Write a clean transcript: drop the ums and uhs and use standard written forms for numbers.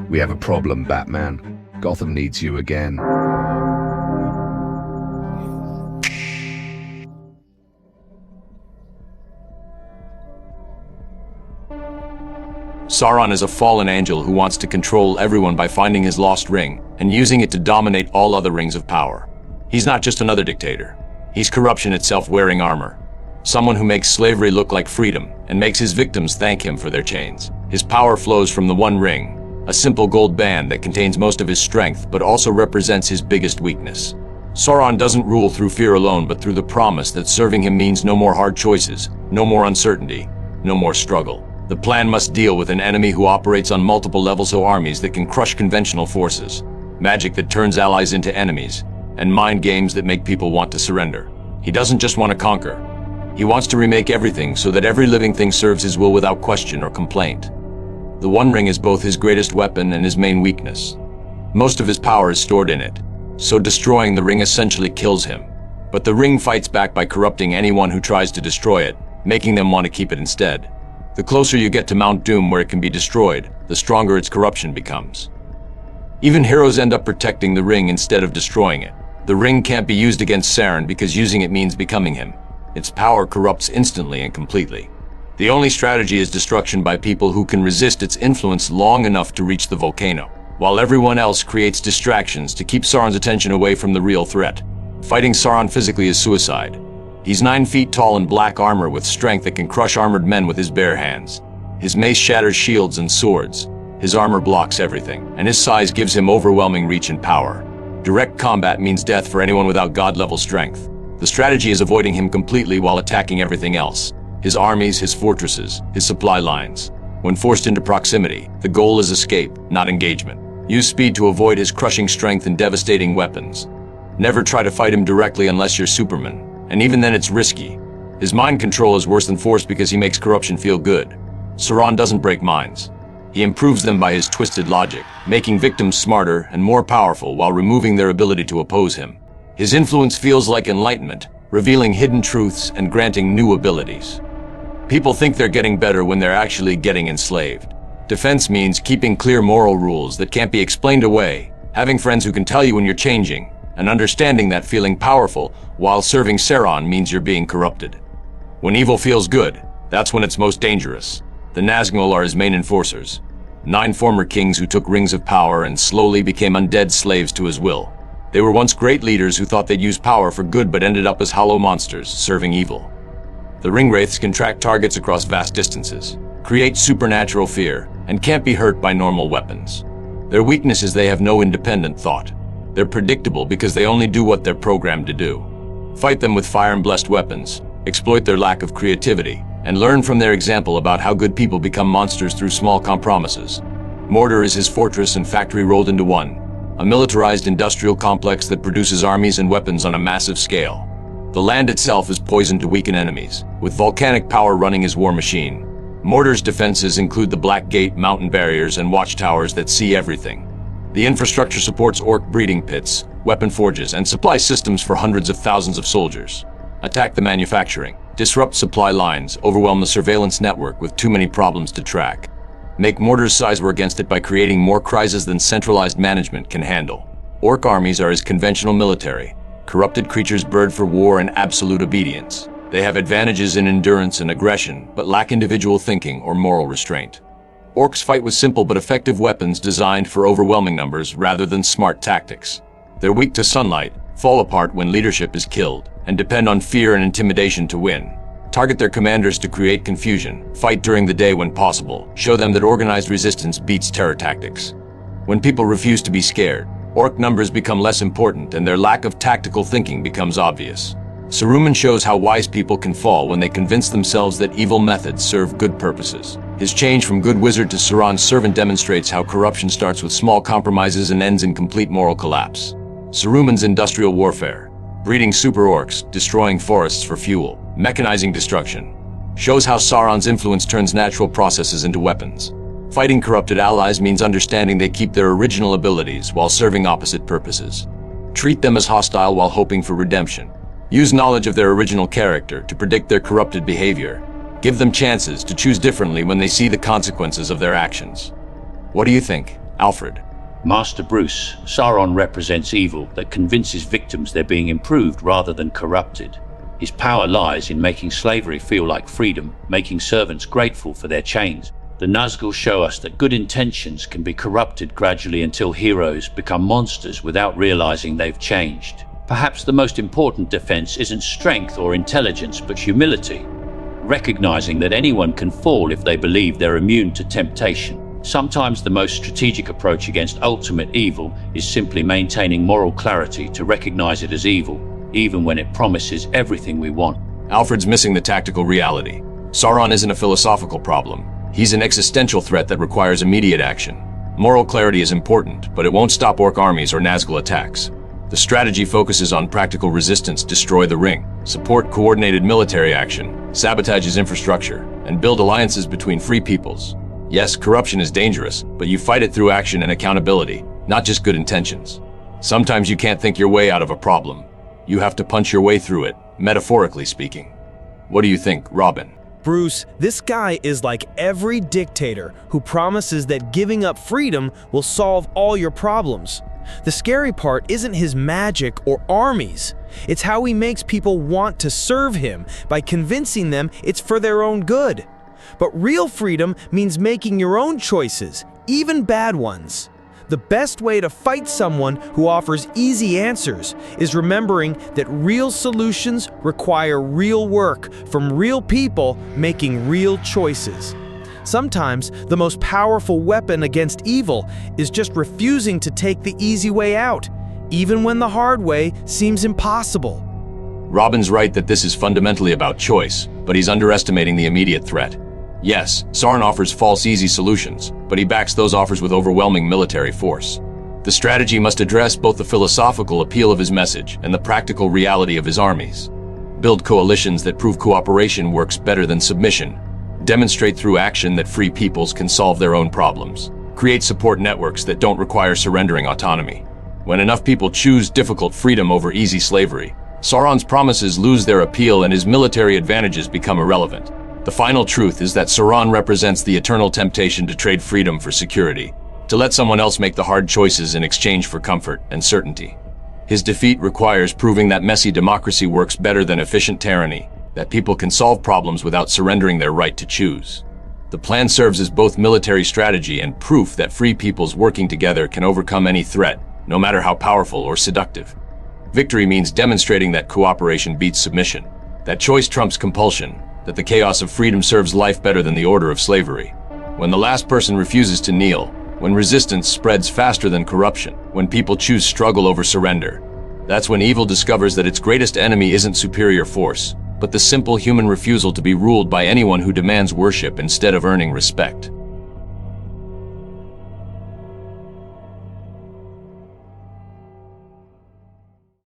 We have a problem, Batman. Gotham needs you again. Sauron is a fallen angel who wants to control everyone by finding his lost ring and using it to dominate all other rings of power. He's not just another dictator. He's corruption itself wearing armor. Someone who makes slavery look like freedom and makes his victims thank him for their chains. His power flows from the One Ring, a simple gold band that contains most of his strength but also represents his biggest weakness. Sauron doesn't rule through fear alone but through the promise that serving him means no more hard choices, no more uncertainty, no more struggle. The plan must deal with an enemy who operates on multiple levels of armies that can crush conventional forces, magic that turns allies into enemies, and mind games that make people want to surrender. He doesn't just want to conquer. He wants to remake everything so that every living thing serves his will without question or complaint. The One Ring is both his greatest weapon and his main weakness. Most of his power is stored in it, so destroying the ring essentially kills him. But the ring fights back by corrupting anyone who tries to destroy it, making them want to keep it instead. The closer you get to Mount Doom where it can be destroyed, the stronger its corruption becomes. Even heroes end up protecting the ring instead of destroying it. The ring can't be used against Sauron because using it means becoming him. Its power corrupts instantly and completely. The only strategy is destruction by people who can resist its influence long enough to reach the volcano, while everyone else creates distractions to keep Sauron's attention away from the real threat. Fighting Sauron physically is suicide. He's 9 feet tall in black armor with strength that can crush armored men with his bare hands. His mace shatters shields and swords. His armor blocks everything, and his size gives him overwhelming reach and power. Direct combat means death for anyone without god-level strength. The strategy is avoiding him completely while attacking everything else. His armies, his fortresses, his supply lines. When forced into proximity, the goal is escape, not engagement. Use speed to avoid his crushing strength and devastating weapons. Never try to fight him directly unless you're Superman. And even then it's risky. His mind control is worse than force because he makes corruption feel good. Sauron doesn't break minds. He improves them by his twisted logic, making victims smarter and more powerful while removing their ability to oppose him. His influence feels like enlightenment, revealing hidden truths and granting new abilities. People think they're getting better when they're actually getting enslaved. Defense means keeping clear moral rules that can't be explained away, having friends who can tell you when you're changing, and understanding that feeling powerful while serving Sauron means you're being corrupted. When evil feels good, that's when it's most dangerous. The Nazgul are his main enforcers. 9 former kings who took rings of power and slowly became undead slaves to his will. They were once great leaders who thought they'd use power for good but ended up as hollow monsters, serving evil. The ringwraiths can track targets across vast distances, create supernatural fear, and can't be hurt by normal weapons. Their weakness is they have no independent thought. They're predictable because they only do what they're programmed to do. Fight them with fire and blessed weapons, exploit their lack of creativity, and learn from their example about how good people become monsters through small compromises. Mordor is his fortress and factory rolled into one, a militarized industrial complex that produces armies and weapons on a massive scale. The land itself is poisoned to weaken enemies, with volcanic power running his war machine. Mordor's defenses include the Black Gate, mountain barriers, and watchtowers that see everything. The infrastructure supports orc breeding pits, weapon forges, and supply systems for hundreds of thousands of soldiers. Attack the manufacturing, disrupt supply lines, overwhelm the surveillance network with too many problems to track. Make Mordor's size war against it by creating more crises than centralized management can handle. Orc armies are his conventional military, corrupted creatures bred for war and absolute obedience. They have advantages in endurance and aggression, but lack individual thinking or moral restraint. Orcs fight with simple but effective weapons designed for overwhelming numbers rather than smart tactics. They're weak to sunlight, fall apart when leadership is killed, and depend on fear and intimidation to win. Target their commanders to create confusion, fight during the day when possible, show them that organized resistance beats terror tactics. When people refuse to be scared, orc numbers become less important and their lack of tactical thinking becomes obvious. Saruman shows how wise people can fall when they convince themselves that evil methods serve good purposes. His change from good wizard to Sauron's servant demonstrates how corruption starts with small compromises and ends in complete moral collapse. Saruman's industrial warfare, breeding super orcs, destroying forests for fuel, mechanizing destruction, shows how Sauron's influence turns natural processes into weapons. Fighting corrupted allies means understanding they keep their original abilities while serving opposite purposes. Treat them as hostile while hoping for redemption. Use knowledge of their original character to predict their corrupted behavior. Give them chances to choose differently when they see the consequences of their actions. What do you think? Alfred. Master Bruce, Sauron represents evil that convinces victims they're being improved rather than corrupted. His power lies in making slavery feel like freedom, making servants grateful for their chains. The Nazgul show us that good intentions can be corrupted gradually until heroes become monsters without realizing they've changed. Perhaps the most important defense isn't strength or intelligence, but humility. Recognizing that anyone can fall if they believe they're immune to temptation. Sometimes the most strategic approach against ultimate evil is simply maintaining moral clarity to recognize it as evil, even when it promises everything we want. Alfred's missing the tactical reality. Sauron isn't a philosophical problem. He's an existential threat that requires immediate action. Moral clarity is important, but it won't stop orc armies or Nazgul attacks. The strategy focuses on practical resistance, destroy the ring, support coordinated military action, sabotage his infrastructure, and build alliances between free peoples. Yes, corruption is dangerous, but you fight it through action and accountability, not just good intentions. Sometimes you can't think your way out of a problem. You have to punch your way through it, metaphorically speaking. What do you think, Robin? Bruce, this guy is like every dictator who promises that giving up freedom will solve all your problems. The scary part isn't his magic or armies. It's how he makes people want to serve him by convincing them it's for their own good. But real freedom means making your own choices, even bad ones. The best way to fight someone who offers easy answers is remembering that real solutions require real work from real people making real choices. Sometimes the most powerful weapon against evil is just refusing to take the easy way out, even when the hard way seems impossible. Robin's right that this is fundamentally about choice, but he's underestimating the immediate threat. Yes, Sauron offers false easy solutions, but he backs those offers with overwhelming military force. The strategy must address both the philosophical appeal of his message and the practical reality of his armies. Build coalitions that prove cooperation works better than submission. Demonstrate through action that free peoples can solve their own problems. Create support networks that don't require surrendering autonomy. When enough people choose difficult freedom over easy slavery, Sauron's promises lose their appeal and his military advantages become irrelevant. The final truth is that Sauron represents the eternal temptation to trade freedom for security, to let someone else make the hard choices in exchange for comfort and certainty. His defeat requires proving that messy democracy works better than efficient tyranny, that people can solve problems without surrendering their right to choose. The plan serves as both military strategy and proof that free peoples working together can overcome any threat, no matter how powerful or seductive. Victory means demonstrating that cooperation beats submission, that choice trumps compulsion, that the chaos of freedom serves life better than the order of slavery. When the last person refuses to kneel, when resistance spreads faster than corruption, when people choose struggle over surrender, that's when evil discovers that its greatest enemy isn't superior force, but the simple human refusal to be ruled by anyone who demands worship instead of earning respect.